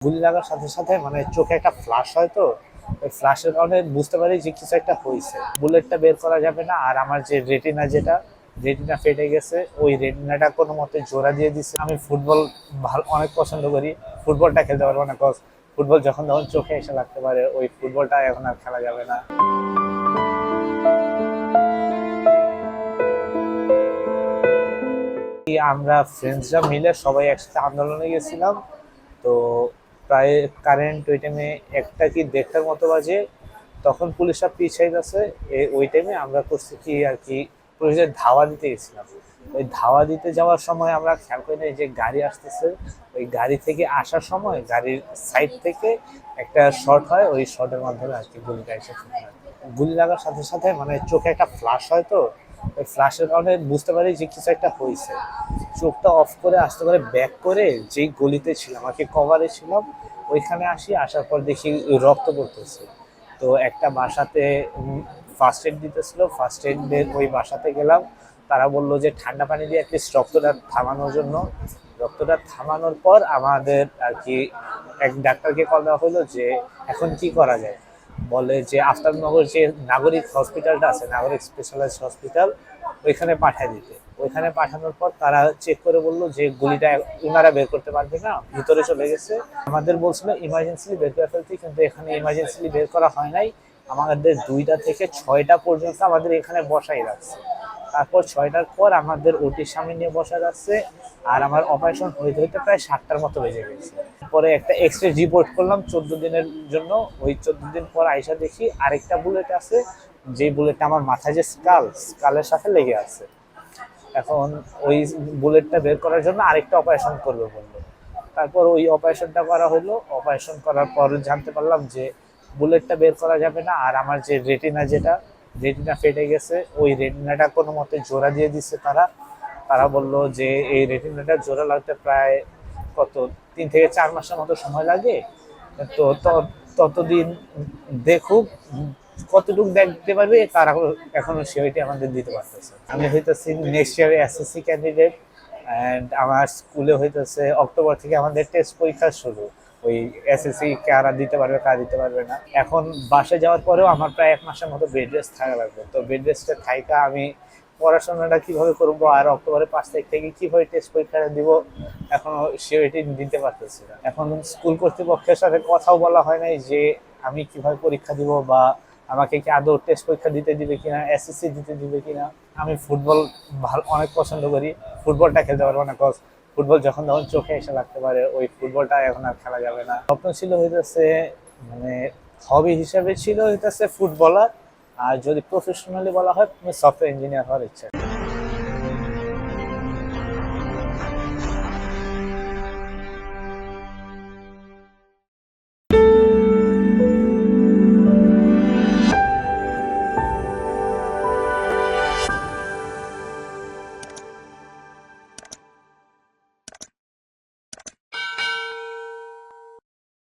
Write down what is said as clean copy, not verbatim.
গুলি লাগার সাথে সাথে মানে চোখে একটা ফ্লাশ হয়, তো ওই ফ্লাশের কারণে বুঝতে পারি যে কিছু একটা হয়েছে। বুলেটটা বের করা যাবে না, আর আমার যে রেটিনা, যেটা রেটিনা ফেটে গেছে, ওই রেটিনাটা কোনো মতে জোড়া দিয়ে দিচ্ছে। আমি ফুটবল ভালো অনেক পছন্দ করি, ফুটবলটা খেলতে পারবো না, কজ ফুটবল যখন তখন চোখে এসে লাগতে পারে, ওই ফুটবলটা এখন আর খেলা যাবে না। আমরা ফ্রেন্ডসরা মিলে সবাই একসাথে আন্দোলনে গেছিলাম। তো প্রায় কারেন্ট ওই টাইমে একটা কি দেড়টার মতো বাজে, তখন পুলিশরা পিছিয়ে গেছে। ওই টাইমে আমরা করছি কি আর কি, পুলিশের ধাওয়া দিতে গেছিলাম। ওই ধাওয়া দিতে যাওয়ার সময় আমরা খেয়াল করি না যে গাড়ি আসতেছে। ওই গাড়ি থেকে আসার সময় গাড়ির সাইড থেকে একটা শর্ট হয়, ওই শর্টের মাধ্যমে আর কি গুলিটা এসে ফুটে। গুলি লাগার সাথে সাথে মানে চোখে একটা ফ্লাশ হয়, তো ওই ফ্লাশের কারণে বুঝতে পারি যে কিছু একটা হয়েছে। চোখটা অফ করে আস্তে করে ব্যাক করে যেই গলিতে ছিলাম আর কি, কভারে ছিলাম, ওইখানে আসার পর দেখি রক্ত পড়তেছে। তো একটা বাসাতে ফার্স্ট এড দিতেছিল, ফার্স্ট এডের ওই বাসাতে গেলাম। তারা বললো যে ঠান্ডা পানি দিয়ে অ্যাটলিস্ট রক্তটা থামানোর জন্য। রক্তটা থামানোর পর আমাদের আর কি এক ডাক্তারকে কল দেওয়া হলো যে এখন কি করা যায়। বলে যে আফতাবনগর যে নাগরিক হসপিটালটা আছে, নাগরিক স্পেশালাইজড হসপিটাল, ওইখানে পাঠিয়ে দিতে। ওইখানে পাঠানোর পর তারা চেক করে বললো যে গুলিটা ওনারা বের করতে পারবে না, ভিতরে চলে গেছে। আমাদের বলছিল ইমার্জেন্সিলি বের করে ফেলতে, কিন্তু এখানে ইমার্জেন্সিলি বের করা হয় নাই। আমাদের 2টা থেকে 6টা পর্যন্ত আমাদের এখানে বসাই রাখছে। তারপর 6টার পর আমাদের ওটির সামনে নিয়ে বসা যাচ্ছে। আর আমার অপারেশন হইতে হইতে প্রায় 7টার মতো বেজে গেছে। পরে একটা এক্সরে রিপোর্ট করলাম 14 দিনের জন্য। ওই 14 দিন পর আইসা দেখি আরেকটা বুলেট আছে, যে বুলেটটা আমার মাথায় যে স্কালের সাথে লেগে আছে। এখন ওই বুলেটটা বের করার জন্য আরেকটা অপারেশন করবে বললো। তারপর ওই অপারেশনটা করা হলো। অপারেশন করার পর জানতে পারলাম যে বুলেটটা বের করা যাবে না, আর আমার যে রেটিনা ফেটে গেছে, ওই রেটিনাটা কোনো মতে জোড়া দিয়ে দিচ্ছে তারা। তারা বললো যে এই রেটিনাটা জোড়া লাগতে প্রায় কত 3 থেকে 4 মাসের মতো সময় লাগে। তো ততদিন দেখুক, কতটুকু দেখতে পারবে তারা এখনো সিওরিটি আমাদের দিতে পারতেছে। আমি হইতেছি নেক্সট ইয়ারে এসএসসি ক্যান্ডিডেট, অ্যান্ড আমার স্কুলে হইতেছে অক্টোবর থেকে আমাদের টেস্ট পরীক্ষা শুরু। ওই এসএসসি কারা দিতে পারবে, কারা দিতে পারবে না। এখন বাসায় যাওয়ার পরেও আমার প্রায় 1 মাসের মতো বেড রেস্ট থাকা লাগবে। তো বেড রেস্টে থাকা আমি পড়াশোনাটা কিভাবে করবো, আর অক্টোবরের 5 তারিখ থেকে কিভাবে টেস্ট পরীক্ষাটা দিব, এখনো সিওরিটি দিতে পারতেছি না। এখন স্কুল কর্তৃপক্ষের সাথে কথাও বলা হয় নাই যে আমি কিভাবে পরীক্ষা দিব, বা আমাকে কি আদৌ টেস্ট পরীক্ষা দিতে দিবে কিনা, এসএসসি দিতে দিবে কিনা। আমি ফুটবল অনেক পছন্দ করি, ফুটবলটা খেলতে পারবো না, কজ ফুটবল যখন তখন চোখে এসে লাগতে পারে, ওই ফুটবলটা এখন আর খেলা যাবে না। স্বপ্ন ছিল হইতেছে, মানে হবি হিসেবে ছিল হইতেছে ফুটবলার, আর যদি প্রফেশনালি বলা হয় সফটওয়্যার ইঞ্জিনিয়ার হওয়ার ইচ্ছা।